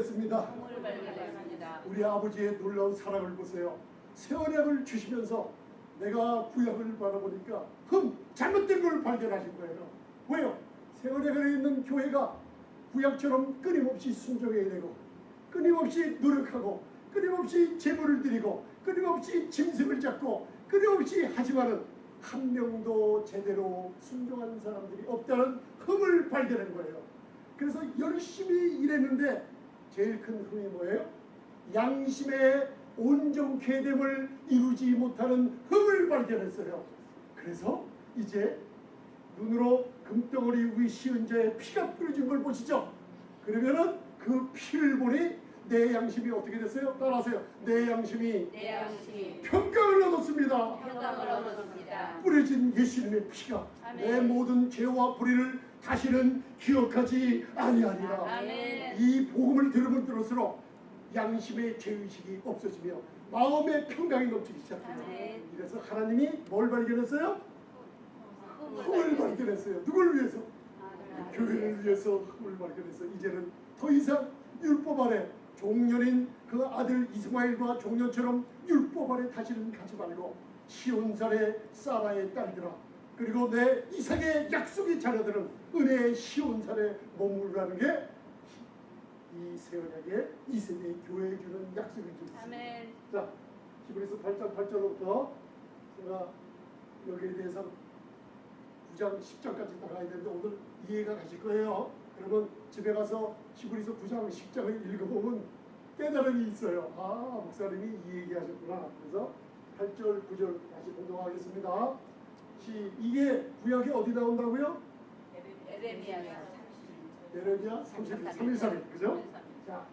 습니다. 우리 아버지의 놀라운 사랑을 보세요. 새 언약을 주시면서 내가 구약을 바라보니까 잘못된 걸 발견하신 거예요. 왜요? 새 언약에 있는 교회가 구약처럼 끊임없이 순종해야 되고, 끊임없이 노력하고, 끊임없이 제물을 드리고, 끊임없이 짐승을 잡고, 끊임없이 하지만은 한 명도 제대로 순종하는 사람들이 없다는 흠을 발견한 거예요. 그래서 열심히 일했는데 제일 큰 흠이 뭐예요? 양심의 온전케 됨을 이루지 못하는 흠을 발견했어요. 그래서 이제 눈으로 금덩어리 위 시은자의 피가 뿌려진 걸 보시죠. 그러면은 그 피를 보니 내 양심이 어떻게 됐어요? 따라하세요. 내 양심이 평강을 얻었습니다. 뿌려진 예수님의 피가 내 모든 죄와 불의를 다시는 기억하지 아니하리라. 이 복음을 들으면 들을수록 양심의 죄의식이 없어지며 마음의 평강이 넘치기 시작해요. 그래서 하나님이 뭘 발견했어요? 흠을 발견했어요. 누굴 위해서? 교회를 위해서 흠을 발견해서 이제는 더 이상 율법 아래 종년인 그 아들 이스마엘과 종년처럼 율법 아래 다시는 가지 말고 시온산의 사라의 딸들아, 그리고 내 이삭의 약속의 자녀들은 은혜의 시온산에 머무르라는 게 이 새 언약의 이 세대의 교회에 주는 약속을 주셨습니다. 자, 히브리서 8장 8절부터 제가 여기에 대해서 9장 10장까지 나가야 되는데 오늘 이해가 가실 거예요. 그러면 집에 가서 히브리서 9장 10장을 읽어보면 깨달음이 있어요. 아, 목사님이 이 얘기하셨구나. 그래서 8절 9절 다시 공동하겠습니다. 이게 구약이 어디 나온다고요? 예레미야 31, 그죠? 자,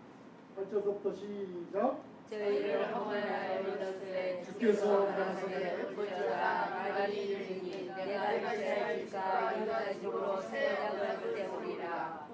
8절부터 시작. 저희를 허물하여 믿었을 주께서 가라사대 불조가 말이 이르니 내가 이스라엘과 유다 집으로 새 언약을 세우리라.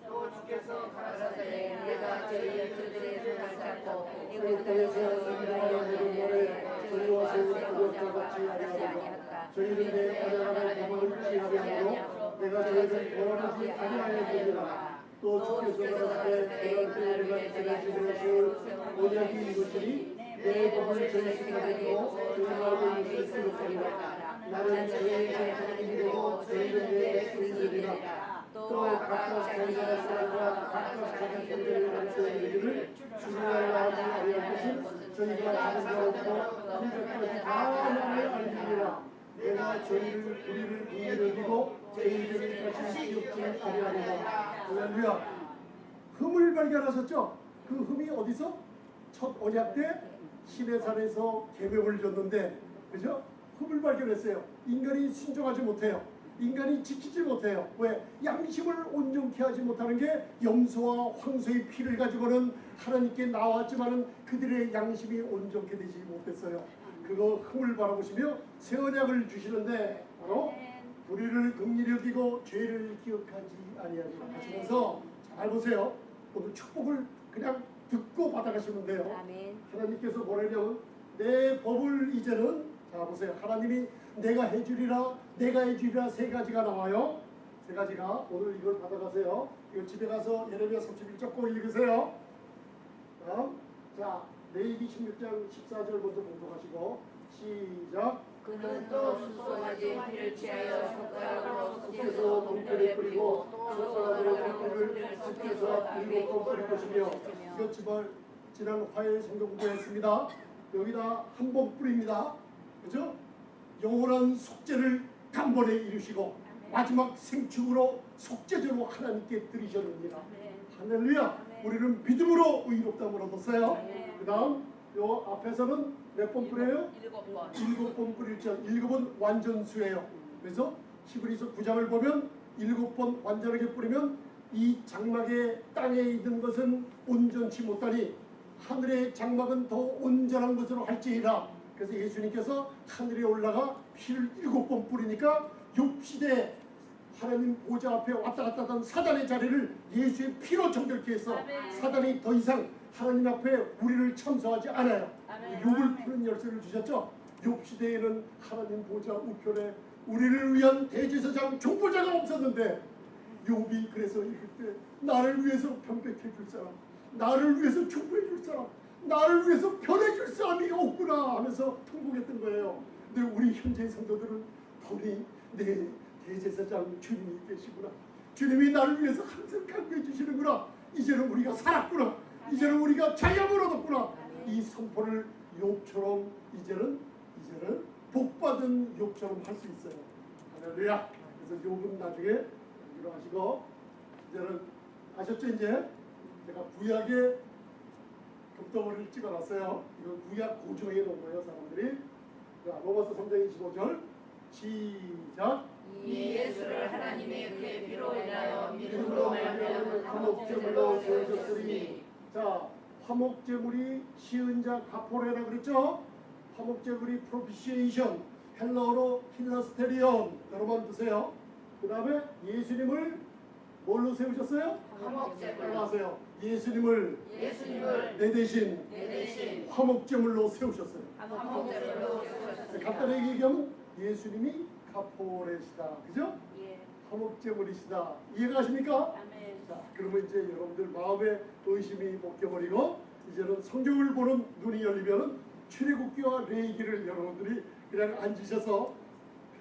또 주께서 가라사대 내가 저희의 그들의 손을 잡고 이곳 땅에서 인도하여 저희와 세운 구역자같이 하리하리라. 저희는 내 언약을 범하지 아니하므로 내가 저희를 벌하지 아니하였느니라. 또 주께서 가라사대 너희를 내가 집에 세울 언약이 이것이니 내 법을 저희 생각하고 저희와 있을 수 없으리라. 나는 저희의 하나님이 되고 저희는 내 주인이리라. 또 각각 자기 나라 사람과 각각 자기 교회를 가르쳐주기를 주님을 하지 아니할 것은 저희가 다른 자 없고 한적까지 다 나를 알리리라. 내가 저희를 우리를 긍휼히 여기고 저희들을 다시 기억지 아니하리라. 할렐루야. 흠을 발견하셨죠? 그 흠이 어디서? 첫 언약 때 시내산에서 계명을 줬는데, 그죠? 흠을 발견했어요. 인간이 순종하지 못해요. 인간이 지키지 못해요. 왜? 양심을 온전케 하지 못하는 게 염소와 황소의 피를 가지고는 하나님께 나왔지만은 그들의 양심이 온전케 되지 못했어요. 그거 흠을 바라보시며 새 언약을 주시는데 바로 불의를 긍휼히 여기고 죄를 기억하지 아니하리라 하시면서, 잘 보세요. 오늘 축복을 그냥 듣고 받아가시면 돼요. 하나님께서 뭐라냐면 내 법을 이제는, 자 보세요. 하나님이 내가 해주리라 세 가지가 나와요. 세 가지가. 오늘 이걸 받아가세요. 이거 집에 가서 예레미야 31장 꼭 읽으세요. 자, 레위기 16장 14절 먼저 공독하시고 시작. 그는 또 수송아지 피를 취하여 손가락으로 섞여서 동편에 뿌리고 손가락으로 동편을 섞여서 7번 뿌릴 것이며, 이거 지난 화요일 성경 공부했습니다. 여기다 한 번 뿌립니다. 그죠? 영원한 속죄를 단번에 이루시고 마지막 생축으로 속죄제로 하나님께 드리셨느니라. 할렐루야. 우리는 믿음으로 의롭다함을 얻었어요. 그 다음 요 앞에서는 몇 번 뿌려요? 7번 뿌리죠. 7번 완전수예요. 그래서 히브리서 9장을 보면 7번 완전하게 뿌리면 이 장막의 땅에 있는 것은 온전치 못하니 하늘의 장막은 더 온전한 것으로 할지니라. 그래서 예수님께서 하늘에 올라가 피를 7번 뿌리니까 욥시대 하나님 보좌 앞에 왔다 갔다 하던 사단의 자리를 예수의 피로 정결케 해서 사단이 더 이상 하나님 앞에 우리를 참소하지 않아요. 욥을 푸는 열쇠를 주셨죠. 욥시대에는 하나님 보좌 우편에 우리를 위한 대제사장 종보자가 없었는데 욥이 그래서 읽을 때 나를 위해서 변백해 줄 사람, 나를 위해서 축복해 줄 사람, 나를 위해서 변해줄 사람이 없구나 하면서 통곡했던 거예요. 근데 우리 현재의 성도들은 보니 내 대제사장 주님이 계시구나. 주님이 나를 위해서 항상 간구해 주시는구나. 이제는 우리가 살았구나. 이제는 우리가 자유함을 얻었구나. 이 선포를 욥처럼 이제는 복받은 욥처럼 할 수 있어요. 할렐루야. 그래서 욥은 나중에 여기로 하시고, 이제는 아셨죠? 이제 제가 구약에 겹덩어리를 찍어놨어요. 이건 구약 고조에 놓은 거예요, 사람들이. 자, 로마서 3장 25절 시작. 이 예수를 하나님의 그의 피로 인하여 믿음으로 말미암아 화목제물로 세우셨으니. 자, 화목제물이 시은 자 가포레라 그랬죠? 화목제물이 프로피시에이션, 헬러어로 필라스테리온, 여러분 드세요. 그 다음에 예수님을 뭘로 세우셨어요? 화목제물로. 따라하세요. 예수님을 내 대신 화목제물로 세우셨어요. 화목제물로 세우셨습니다. 간단하게 얘기하면 예수님이 가포레시다, 그죠? 예. 화목제물이시다. 이해가 가십니까? 아멘. 자, 그러면 이제 여러분들 마음의 의심이 벗겨버리고 이제는 성경을 보는 눈이 열리면은 출애굽기와 레위기를 여러분들이 그냥 앉으셔서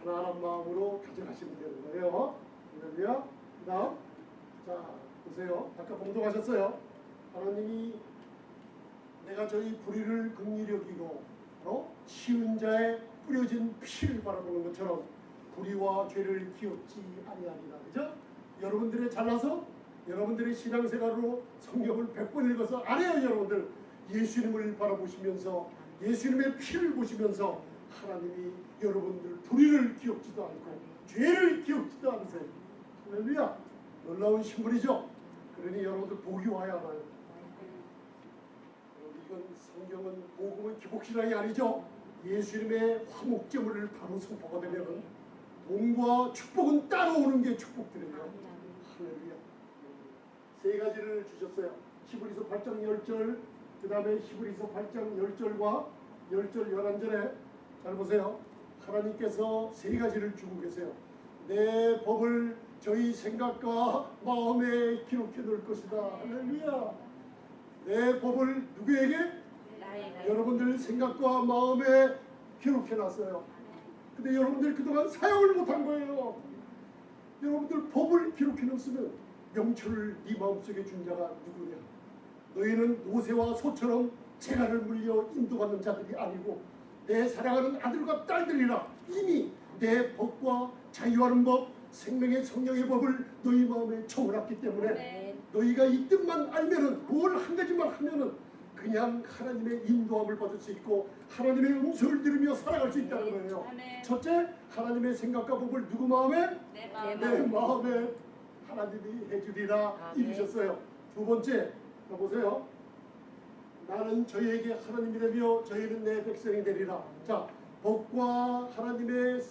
편안한 마음으로 가져가시면 되는 거예요. 할렐루야. 그다음, 자 보세요. 아까 봉독하셨어요. 하나님이 내가 저희 불의를 긍휼히 여기고 치은 자의 뿌려진 피를 바라보는 것처럼 불의와 죄를 기억지 아니하리라. 그죠? 여러분들의 잘나서 여러분들의 신앙생활로 성경을 100번 읽어서 안 해요. 여러분들 예수님을 바라보시면서 예수님의 피를 보시면서 하나님이 여러분들 불의를 기억지도 않고 죄를 기억지도 않으세요. 할렐루야. 놀라운 신분이죠. 그러니 여러분들 복이 와야 알아요. 이건 성경은 복음은 기복신앙이 아니죠. 예수님의 화목제물을 바로 선포가 되면 돈과 축복은 따라오는 게 축복들이에요. 할렐루야. 세 가지를 주셨어요. 히브리서 8장 10절, 그 다음에 히브리서 8장 10절과 10절 11절에 잘 보세요. 하나님께서 세 가지를 주고 계세요. 내 법을 저희 생각과 마음에 기록해 놓을 것이다. 할렐루야. 내 법을 누구에게? 여러분들 생각과 마음에 기록해 놨어요. 근데 여러분들 그동안 사용을 못한 거예요. 여러분들 법을 기록해 놓으면 명철을 네 마음속에 준 자가 누구냐? 너희는 노새와 소처럼 재갈을 물려 인도받는 자들이 아니고 내 사랑하는 아들과 딸들이라. 이미 내 법과 자유하는 법, 생명의 성령의 법을 너희 마음에 적어놨기 때문에 너희가 이 뜻만 알면은 뭘 한 가지만 하면은 그냥 하나님의 인도함을 받을 수 있고 하나님의 음성을 들으며 살아갈 수 있다는 거예요. 첫째, 하나님의 생각과 법을 누구 마음에? 내 마음에 하나님이 해주리라 이루셨어요. 두 번째, 보세요. 나는 저희에게 하나님이 되며 저희는 내 백성이 되리라. 자, 법과 하나님의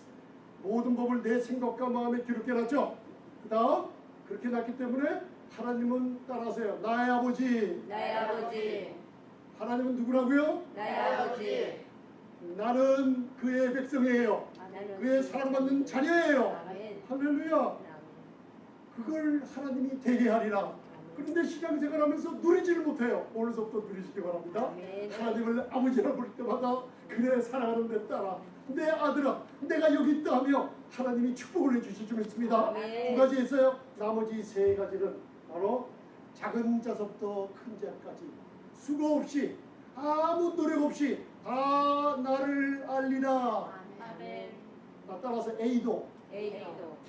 모든 법을 내 생각과 마음에 기록해놨죠. 그 다음 그렇게 놨기 때문에 하나님은 따라하세요. 나의 아버지. 나의 아버지. 하나님은 누구라고요? 나의 아버지. 나는 그의 백성이에요. 그의 사랑받는 자녀예요. 할렐루야. 그걸 하나님이 되게 하리라. 그런데 신앙생활하면서 누리지를 못해요. 오늘서부터 누리시기 바랍니다. 하나님을 아버지라 부를 때마다 그래 사랑하는 내 딸아, 내 아들아, 내가 여기 있다 하며 하나님이 축복을 해주실 줄 믿습니다. 두 가지 있어요. 나머지 세 가지는 바로 작은 자서부터 큰 자까지 수고 없이 아무 노력 없이 다 나를 알리라. 따라서 에이도.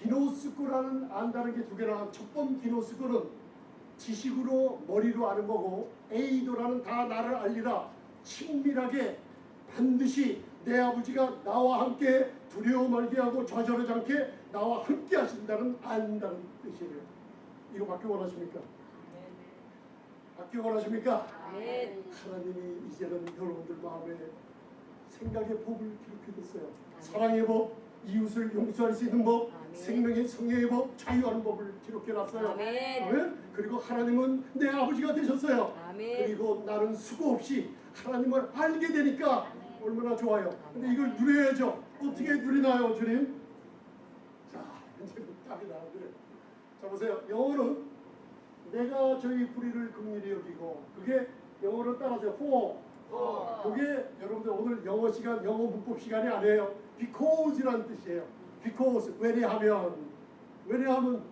기노스코라는 안다는 게 두 개나. 첫 번 기노스코는 지식으로 머리로 아는 거고, 에이도라는 다 나를 알리라. 친밀하게 반드시 내 아버지가 나와 함께 두려워 말게 하고 좌절하지 않게 나와 함께 하신다는 안다는 뜻이에요. 이거 받기 원하십니까? 받기 원하십니까? 하나님이 이제는 여러분들 마음에 생각의 법을 기록해뒀어요. 사랑의 법, 이웃을 용서할 수 있는 법, 생명의 성령의 법, 자유하는 법을 기록해놨어요. 아멘. 그리고 하나님은 내 아버지가 되셨어요. 그리고 나는 수고 없이 하나님을 알게 되니까 얼마나 좋아요. 근데 이걸 누려야죠. 어떻게 누리나요, 주님? 자, 이제 답이 나오는데, 자 보세요. 영어는 내가 저희 불의를 긍휼히 여기고 그게 영어로 따라서 for 그게 여러분들 오늘 영어 시간 영어 문법 시간이 아니에요. because라는 뜻이에요. because 왜냐하면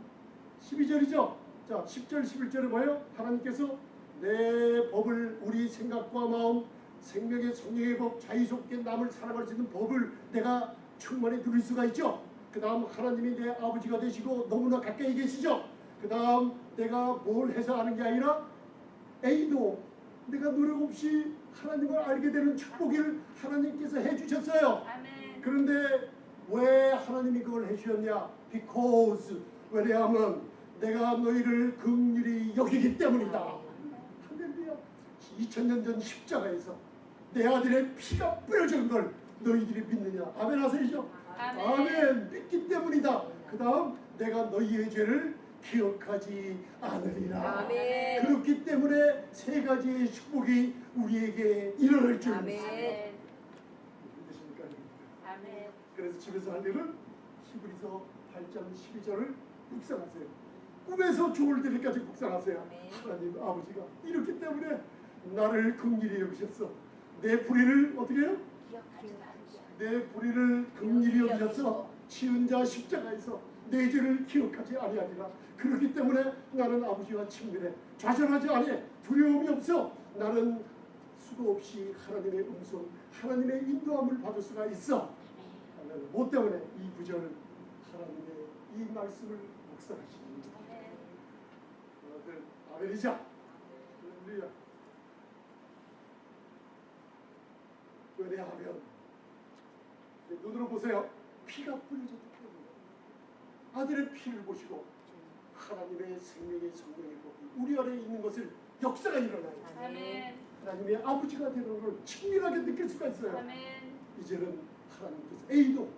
12절이죠. 자 10절 11절에 뭐예요? 하나님께서 내 법을 우리 생각과 마음 생명의 성령의 법 자유롭게 남을 사랑할 수 있는 법을 내가 충만히 누릴 수가 있죠. 그 다음 하나님이 내 아버지가 되시고 너무나 가까이 계시죠. 그 다음 내가 뭘 해서 아는 게 아니라 A도 내가 노력 없이 하나님을 알게 되는 축복을 하나님께서 해주셨어요. 아멘. 그런데 왜 하나님이 그걸 해주셨냐? Because 왜냐하면 내가 너희를 긍휼히 여기기 때문이다. 할렐루야. 2000년 전 십자가에서 내 아들의 피가 뿌려진 걸 너희들이 믿느냐? 아멘 하세요. 아멘. 아멘. 믿기 때문이다. 그 다음 내가 너희의 죄를 기억하지 않으리라. 아멘. 그렇기 때문에 세 가지의 축복이 우리에게 일어날 줄 아멘. 믿으십니까? 아멘. 그래서 집에서 할 일은 히브리서 8장 12절을 묵상하세요. 꿈에서 죽을 때까지 묵상하세요. 아멘. 하나님 아버지가 이렇기 때문에 나를 긍휼히 여기셨어. 내 불의를 어떻게 해요? 내 불의를 긍휼히 여기셔서 치은 자 십자가에서 내 죄를 기억하지 아니하리라. 그렇기 때문에 나는 아버지와 친밀해. 좌절하지 아니해. 두려움이 없어. 나는 수도 없이 하나님의 음성, 하나님의 인도함을 받을 수가 있어. 뭐 때문에? 이 구절을 하나님의 이 말씀을 묵상하십니다. 여러분들 아멘이자. 할렐루야. 왜냐하면 눈으로 보세요. 피가 뿌려졌기 때문에 아들의 피를 보시고 하나님의 생명의 성령의 법이 우리 안에 있는 것을 역사가 일어나요. 아멘. 하나님의 아버지가 되는 걸 친밀하게 느낄 수가 있어요. 아멘. 이제는 하나님께서 A도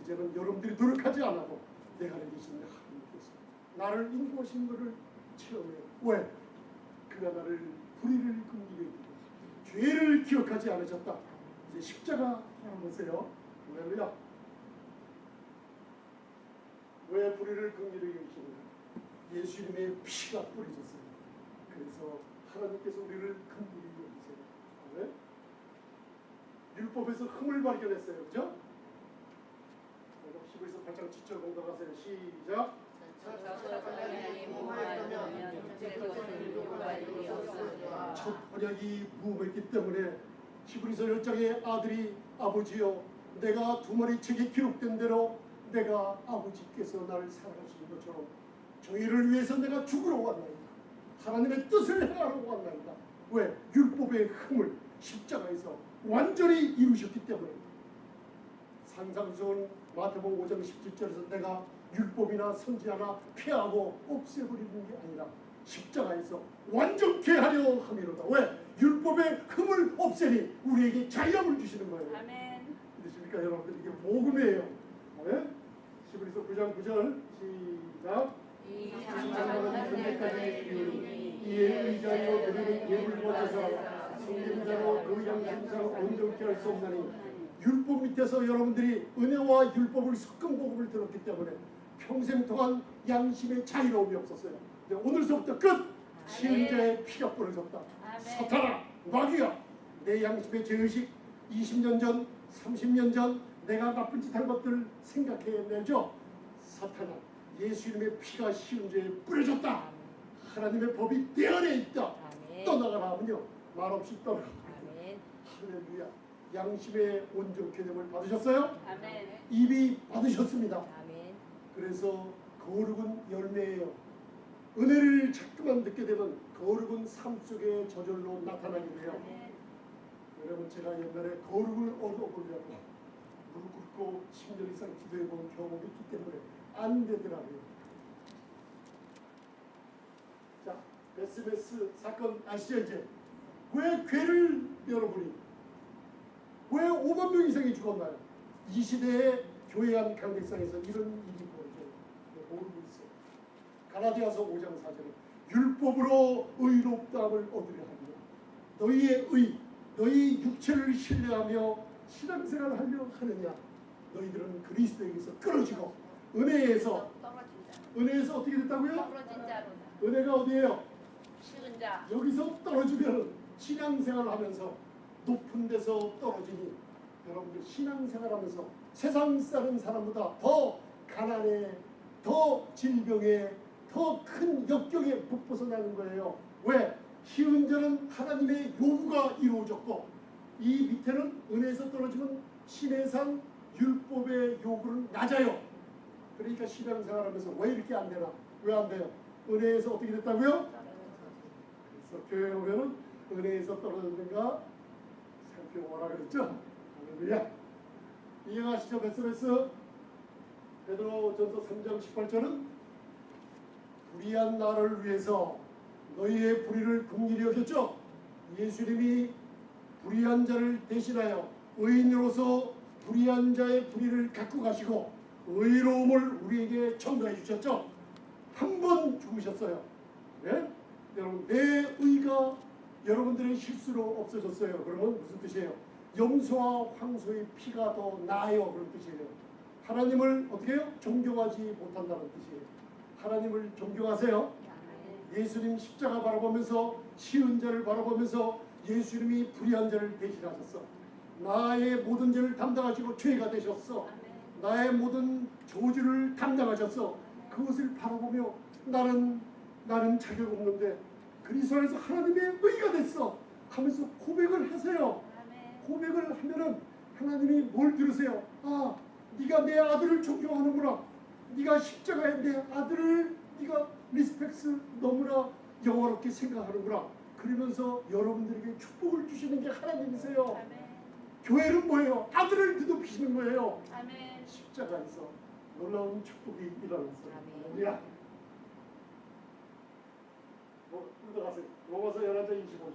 이제는 여러분들이 노력하지 않아도 내가 안에 계신 하나님께서 나를 인도하신 것을 체험해요. 왜? 그가 나를 불의를 긍휼히 여기고 죄를 기억하지 않으셨다. 이제 십자가 한번 보세요. 할렐루야. 왜 불의를 긍휼히 여기시는가? 예수님의 피가 뿌려졌어요. 그래서 하나님께서 우리를 긍휼히 여기세요. 네? 율법에서 흠을 발견했어요. 그죠? 히브리서 8장 7절 공독하세요. 시작. 첫 언약이 무효했기 때문에 히브리서 10장의 아들이 아버지여 내가 두 마리 책에 기록된 대로 내가 아버지께서 나를 사랑하시는 것처럼 저희를 위해서 내가 죽으러 왔나이다. 하나님의 뜻을 행하러 왔나이다. 왜? 율법의 흠을 십자가에서 완전히 이루셨기 때문에. 상상스러운 마태복음 5장 17절에서 내가 율법이나 선지 하나 폐하고 없애버리는 게 아니라 십자가에서 완전케 하려 함이로다. 왜? 율법의 흠을 없애니 우리에게 자유함을 주시는 거예요. 아멘. 믿으십니까 여러분들? 이게 복음이에요. 네? 히브리서 9장 9절 시작. 이 장막은 현재까지 이르니 이에 의자여 우리는 예물 받아서 성경자로 그 양심상 온전케 할 수 없나니. 율법 밑에서 여러분들이 은혜와 율법을 섞은 복음을 들었기 때문에 평생 동안 양심의 자유로움이 없었어요. 근데 오늘서부터 끝! 치은 자의 피가 뿌려졌다. 사탄아, 마귀야, 내 양심의 죄의식 20년 전, 30년 전 내가 나쁜 짓 한 것들 생각해내죠. 사탄아, 예수 이름의 피가 씌운 죄에 뿌려졌다. 하나님의 법이 내 안에 있다. 떠나가라 하면요, 말없이 떠나가. 할렐루야. 양심의 온전 개념을 받으셨어요? 아멘. 이미 받으셨습니다. 아멘. 그래서 거룩은 열매예요. 은혜를 자꾸만 듣게 되면 거룩은 삶 속에 저절로 나타나게 돼요. 아멘. 여러분 제가 옛날에 거룩을 얻어보려고 무릎 꿇고 10년 이상 기도해본 경험이 있기 때문에 안 되더라고요. 자, 베스베스 사건 아시죠 이제? 왜 괴를 여러분이 왜 5만 명 이상이 죽었나요? 이 시대의 교회 안 강대상에서 이런 일이 벌어져요. 모르고 있어요. 갈라디아서 5장 4절에 율법으로 의롭다함을 얻으려 하며 너희의 의, 너희 육체를 신뢰하며 신앙생활을 하려 하느냐? 너희들은 그리스도에게서 끊어지고 은혜에서 어떻게 됐다고요? 은혜가 어디에요? 식은 자. 여기서 떨어지면 신앙생활 하면서 높은 데서 떨어지니 여러분들 신앙생활하면서 세상 사는 사람보다 더 가난에, 더 질병에, 더 큰 역경에 못 벗어나는 거예요. 왜? 쉬운 자는 하나님의 요구가 이루어졌고 이 밑에는 은혜에서 떨어지면 신의 산 율법의 요구는 낮아요. 그러니까 신앙생활하면서 왜 이렇게 안 되나? 왜 안 돼요? 은혜에서 어떻게 됐다고요? 그래서 교회 오면은 은혜에서 떨어졌는가 살펴보라 그랬죠? 할렐루야. 이해하시죠? 베스베스 베드로전서 3장 18절은 불의한 나를 위해서 너희의 불의를 긍휼히 여겼죠? 예수님이 불의한 자를 대신하여 의인으로서 불의한 자의 불의를 갖고 가시고 의로움을 우리에게 첨가해 주셨죠? 한 번 죽으셨어요. 네? 여러분 내 의가 여러분들의 실수로 없어졌어요. 그러면 무슨 뜻이에요? 염소와 황소의 피가 더 나아요. 그런 뜻이에요. 하나님을 어떻게 해요? 존경하지 못한다는 뜻이에요. 하나님을 존경하세요. 예수님 십자가 바라보면서 쉬운 자를 바라보면서 예수님이 불의한 자를 대신하셨어. 나의 모든 죄를 담당하시고 죄가 되셨어. 나의 모든 저주를 담당하셨어. 그것을 바라보며 나는 자격 없는데 그리스도 안에서 하나님의 의가 됐어 하면서 고백을 하세요. 고백을 하면은 하나님이 뭘 들으세요? 아, 네가 내 아들을 존경하는구나. 네가 십자가에 내 아들을 네가 리스펙스 너무나 영화롭게 생각하는구나. 그러면서 여러분들에게 축복을 주시는 게 하나님이세요. 교회는 뭐예요? 아들을 드높이시는 거예요. 십자가에서 놀라운 축복이 일어났어요. 할렐루야. 읽어가세요. 로마서 11장 25절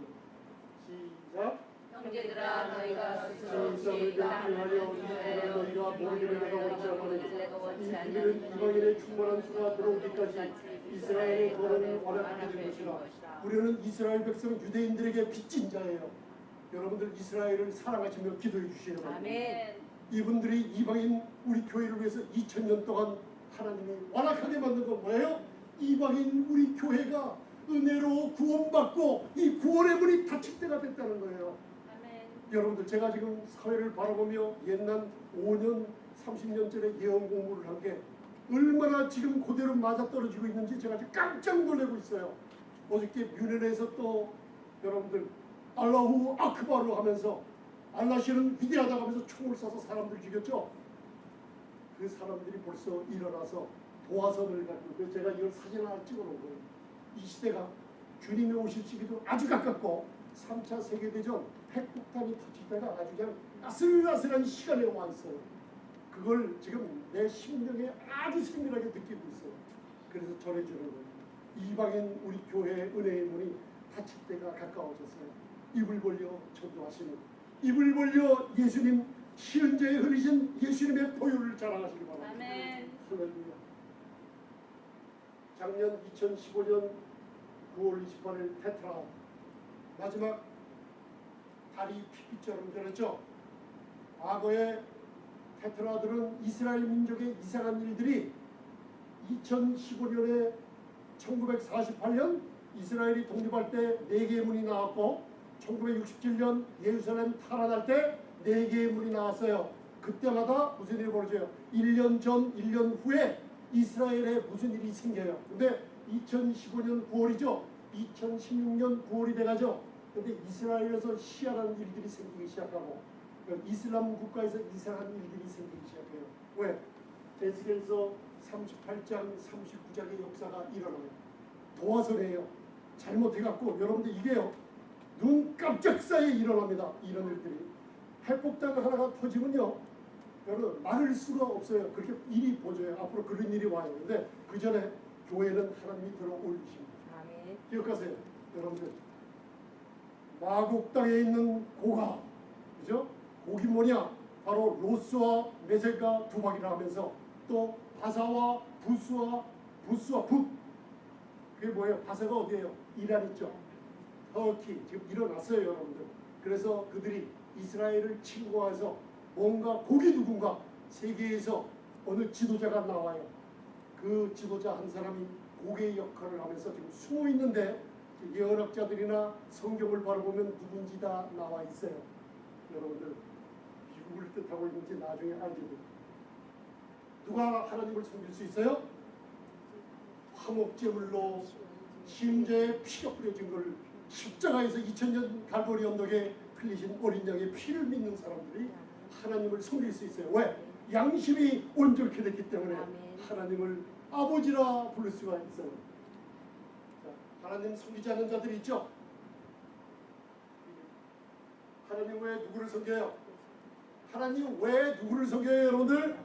시작. 형제들아 너희가 스스로 지성을 대표하여 이스라엘 너희가 모르기를 내가 원치 않으니 이 비밀은 이방인의 충만한 수가 들어오기까지 이스라엘의 거론을 완화하게 된 것이라. 우리는 이스라엘 백성 유대인들에게 빚진 자예요. 여러분들 이스라엘을 사랑하시며 기도해 주시기 바랍니다. 이분들이 이방인 우리 교회를 위해서 2000년 동안 하나님이 완악하게 만든 건 뭐예요? 이방인 우리 교회가 은혜로 구원받고 이 구원의 문이 닫힐 때가 됐다는 거예요. 여러분들 제가 지금 사회를 바라보며 옛날 5년, 30년 전에 예언 공부를 한 게 얼마나 지금 그대로 맞아떨어지고 있는지 제가 지금 깜짝 놀라고 있어요. 어저께 뮌헨에서 또 여러분들 알라후 아크바르 하면서 알라시는 위대하다고 하면서 총을 쏴서 사람들 죽였죠. 그 사람들이 벌써 일어나서 도화선을 갖고 그래서 제가 이걸 사진 하나 찍어놓은 거예요. 이 시대가 주님이 오실 시기도 아주 가깝고 3차 세계대전 핵폭탄이 터질 때가 아주 그냥 아슬아슬한 시간에 와 있어요. 그걸 지금 내 심령에 아주 생생하게 느끼고 있어요. 그래서 전해주는 거예요. 이방인 우리 교회의 은혜의 문이 닫힐 때가 가까워졌어요. 입을 벌려 전도하시는, 입을 벌려 예수님 시은자에 흘리신 예수님의 보혈을 자랑하시기 바랍니다. 아멘. 할렐루야. 작년 2015년 9월 28일 테트라 마지막 달이 피피처럼 되었죠. 과거에 테트라들은 이스라엘 민족의 이상한 일들이 2015년에 1948년 이스라엘이 독립할 때 4개의 문이 나왔고 1967년 예루살렘 탈환할 때 4개의 문이 나왔어요. 그때마다 무슨 일이 벌어져요? 1년 전, 1년 후에 이스라엘에 무슨 일이 생겨요. 근데 2015년 9월이죠. 2016년 9월이 돼가죠. 근데 이스라엘에서 희한한 일들이 생기기 시작하고 이슬람 국가에서 이상한 일들이 생기기 시작해요. 왜? 에스겔서 38장 39장의 역사가 일어나요. 도화선이에요. 잘못해갖고 여러분들 이게요. 눈 깜짝 사이에 일어납니다. 이런 일들이. 핵폭탄 하나가 터지면요. 여러분 말할 수가 없어요. 그렇게 일이 보여요. 앞으로 그런 일이 와요. 근데 그 전에 교회는 하나님이 들어 올리십니다. 기억하세요. 여러분들. 마곡 땅에 있는 고가, 그죠? 곡이 뭐냐? 바로 로스와 메섹과 두박이라 하면서 또 바사와 부스와 붓. 그게 뭐예요? 바사가 어디예요? 이란 있죠. 터키 지금 일어났어요, 여러분들. 그래서 그들이 이스라엘을 침공해서 뭔가 곡이 누군가 세계에서 어느 지도자가 나와요. 그 지도자 한 사람이 고개의 역할을 하면서 지금 숨어 있는데 예언학자들이나 성경을 바라보면 누군지 다 나와 있어요. 여러분들 미국을 뜻하고 있는지 나중에 알게 됩니다. 누가 하나님을 섬길 수 있어요? 화목제물로 심재의 피가 뿌려진 걸 십자가에서 2000년 갈보리 언덕에 흘리신 어린 양의 피를 믿는 사람들이 하나님을 섬길 수 있어요. 왜? 양심이 온전케 됐기 때문에 하나님을 아버지라 부를 수가 있어요. 자, 하나님 섬기지 않는 자들이 있죠. 하나님 왜 누구를 섬겨요? 하나님 왜 누구를 섬겨요? 여러분들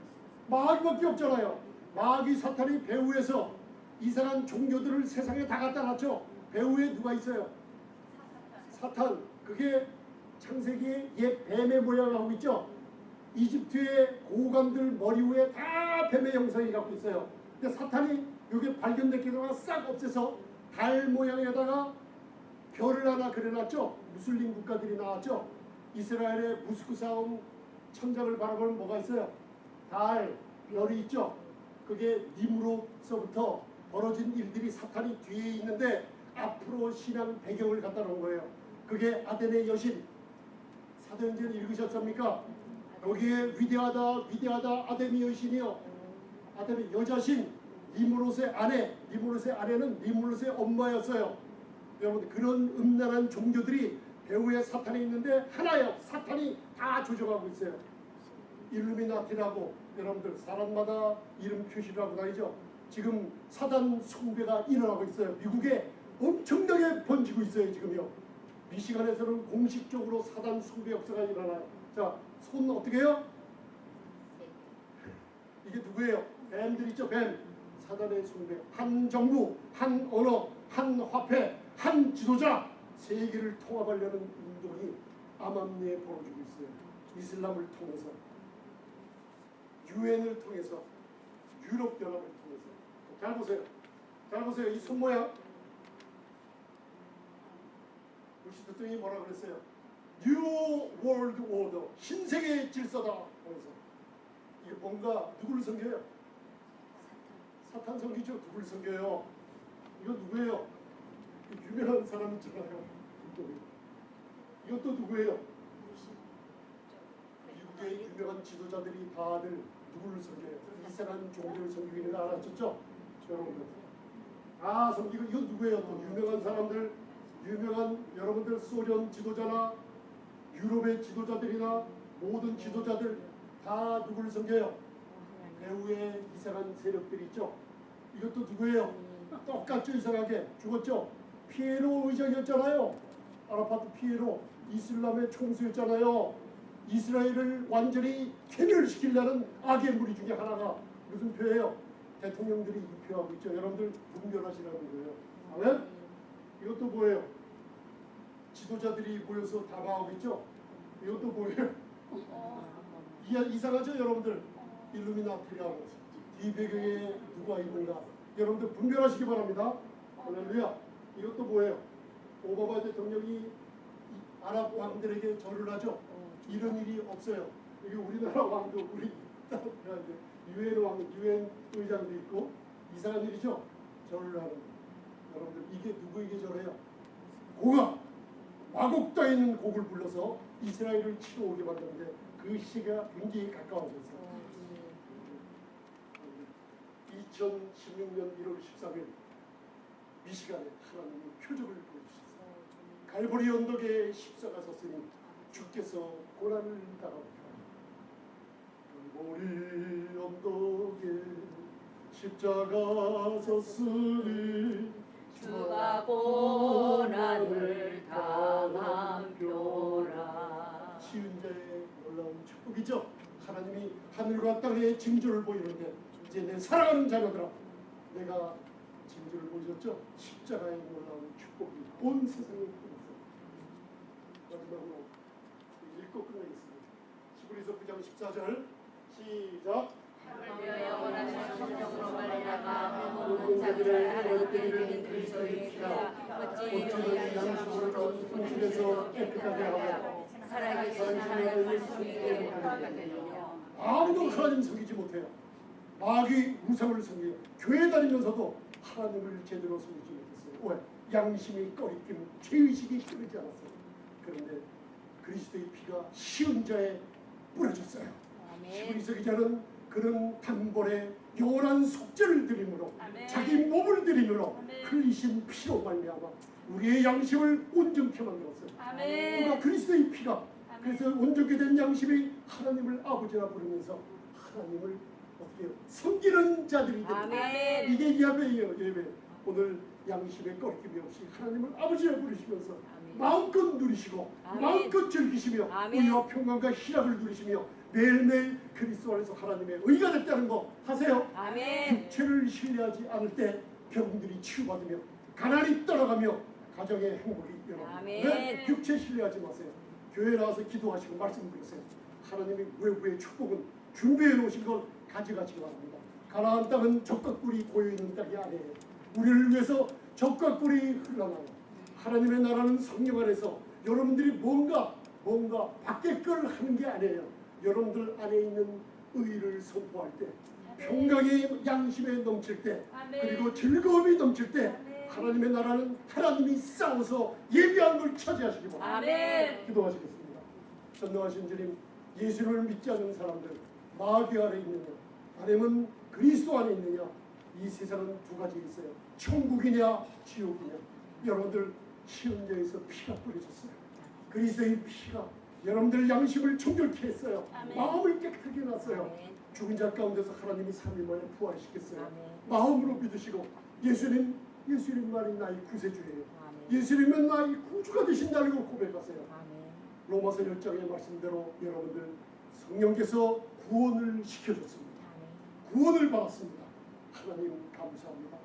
마귀밖에 없잖아요. 마귀 사탄이 배후에서 이상한 종교들을 세상에 다 갖다 놨죠. 배후에 누가 있어요? 사탄. 그게 창세기의 옛 뱀의 모양을 하고 있죠. 이집트의 고관들 머리 위에 다 뱀의 형상이 갖고 있어요. 근데 사탄이 이게 발견됐기다가 싹 없애서 달 모양에다가 별을 하나 그려놨죠. 무슬림 국가들이 나왔죠. 이스라엘의 무스크 사움 천장을 바라보면 뭐가 있어요? 달, 별이 있죠. 그게 니므롯서부터 벌어진 일들이 사탄이 뒤에 있는데 앞으로 신앙 배경을 갖다 놓은 거예요. 그게 아덴의 여신. 사도행전 읽으셨습니까? 거기에 위대하다 아덴의 여신이요. 아덴의 여자신 니므롯의 아내. 니므롯의 아내는 니므롯의 엄마였어요. 여러분 그런 음란한 종교들이 배후에 사탄이 있는데 하나요. 사탄이 다 조종하고 있어요. 일루미나티라고 여러분들 사람마다 이름 표시를 하고 다니죠. 지금 사단 숭배가 일어나고 있어요. 미국에 엄청나게 번지고 있어요. 지금요. 미시간에서는 공식적으로 사단 숭배 역사가 일어나요. 자, 손 어떻게 해요? 이게 누구예요? 뱀들 있죠. 뱀. 사단의 숭배. 한 정부, 한 언어, 한 화폐, 한 지도자. 세계를 통합하려는 운동이 암암리에 벌어지고 있어요. 이슬람을 통해서, 유엔을 통해서, 유럽연합을 통해서. 잘 보세요. 잘 보세요. 이 손 모양. 부시 대통령이 뭐라 그랬어요? New World Order. 신세계 질서다. 그래서 이게 뭔가 누구를 섬겨요? 사탄 섬기죠. 누구를 섬겨요? 이거 누구예요? 유명한 사람 있잖아요. 이것도 누구예요? 미국의 유명한 지도자들이 다들 누구를 섬겨요? 이상한 종교를 섬기고 있는 거 알았죠? 여러분들 다 섬기고. 이거 누구예요? 또 유명한 사람들, 유명한 여러분들 소련 지도자나 유럽의 지도자들이나 모든 지도자들 다 누구를 섬겨요? 배후에 이상한 세력들이 있죠. 이것도 누구예요? 똑같죠. 이상하게 죽었죠. 피에로 의장이었잖아요. 아라파트 피에로. 이슬람의 총수였잖아요. 이스라엘을 완전히 괴멸시키려는 악의 무리 중에 하나가 무슨 표예요? 대통령들이 이 표하고 있죠. 여러분들 분별하시라는 거예요. 아멘? 이것도 뭐예요? 지도자들이 모여서 담화하고 있죠. 이것도 뭐예요? 이상하죠 여러분들? 일루미나티라고. 이 배경에 누가 있는가? 여러분들 분별하시기 바랍니다. 할렐루야. 이것도 뭐예요? 오바마 대통령이 아랍 왕들에게 절을 하죠. 이런 일이 없어요. 여기 우리나라 왕도 우리 유엔 왕, 유엔 의장도 있고 이상한 일이죠. 절을 하는. 여러분들 이게 누구에게 절해요? 고가 마곡다에 있는 곡을 불러서 이스라엘을 치러 오게 만드는데 그 시가 굉장히 가까워졌어요. 2016년 1월 13일 미시간에 하나님이 표적을 보여주셨어요. 갈보리 언덕에 십자가 섰으니 주께서 고난을 당합니다. 갈보리 언덕에 십자가 섰으니 주가 고난을 당함표라. 치은 자의 놀라운 축복이죠. 하나님이 하늘과 땅의 징조를 보이는데 이제 내 사랑하는 자녀들아, 내가 징조를 보여줬죠. 십자가의 놀라운 축복이 온 세상에 보였어요. 마지막으로 읽고 끝내겠습니다. 히브리서 9장 14절 시작. 영원하신 성령으로 말미암아 모든 자들을 하나님께 드리는 그리스도이시라. 어찌 너희가 양식으로 좀 손질해서 깨끗하게 하고 살아계신 하나님을 섬기게 못하겠느냐. 아무도 하나님 섬기지 못해요. 마귀 우상을 섬겨요. 교회 다니면서도 하나님을 제대로 섬기지 못했어요. 왜? 양심이 꺼리낌, 죄의식이 끓지 않았어요. 그런데 그리스도의 피가 쉬운 자에 뿌려졌어요. 그리스도 기자는 그런 단번에 영원한 속죄를 드림으로 자기 몸을 드림으로 흘리신 피로 말미암아 우리의 양심을 온전케 만들었어요. 그러나 그리스도의 피가 그래서 온전케 된 양심이 하나님을 아버지라 부르면서 하나님을 어떻게 해요? 섬기는 자들이 됩니다. 이게 예배예요. 예배. 오늘 양심에 꺼리낌이 없이 하나님을 아버지라 부르시면서 마음껏 누리시고 마음껏 즐기시며 우리와 평강과 희락을 누리시며 매일매일 그리스도 안에서 하나님의 의가 됐다는 거 하세요. 육체를 신뢰하지 않을 때 병들이 치유받으며 가난이 떠나가며 가정의 행복이 일어납니다. 왜? 육체 신뢰하지 마세요. 교회 나와서 기도하시고 말씀 드리세요. 하나님의 외부의 축복은 준비해 놓으신 걸 가져가시기 바랍니다. 가나안 땅은 적과 꿀이 고여있는 땅이 아니에요. 우리를 위해서 적과 꿀이 흘러나요. 하나님의 나라는 성령 안에서 여러분들이 뭔가 밖에 걸 하는 게 아니에요. 여러분들 안에 있는 의를 선포할 때, 평강이 양심에 넘칠 때, 그리고 즐거움이 넘칠 때 하나님의 나라는 하나님이 싸워서 예비한 걸 차지하시기 바랍니다. 기도하시겠습니다. 전능하신 주님, 예수를 믿지 않는 사람들 마귀 안에 있느냐 아니면 그리스도 안에 있느냐, 이 세상은 두 가지 있어요. 천국이냐 지옥이냐. 여러분들 쉬운 자에서 피가 뿌려졌어요. 그리스도의 피가 여러분들 양심을 정결케 했어요. 마음을 깨끗하게 해놨어요. 죽은 자 가운데서 하나님이 3일 만에 부활시켰어요. 마음으로 믿으시고 예수님만이 나의 구세주예요. 예수님은 나의 구주가 되신다고 고백하세요. 로마서 10장의 말씀대로 여러분들 성령께서 구원을 시켜줬습니다. 구원을 받았습니다. 하나님 감사합니다.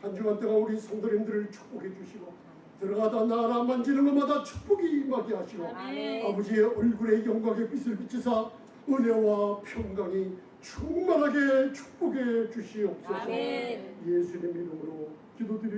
한 주간 동안 우리 성도님들을 축복해 주시고 들어가다 나아나 만지는 것마다 축복이 임하게 하시고 아버지의 얼굴에 영광의 빛을 비추사 은혜와 평강이 충만하게 축복해 주시옵소서. 예수님 이름으로 기도드리옵소서.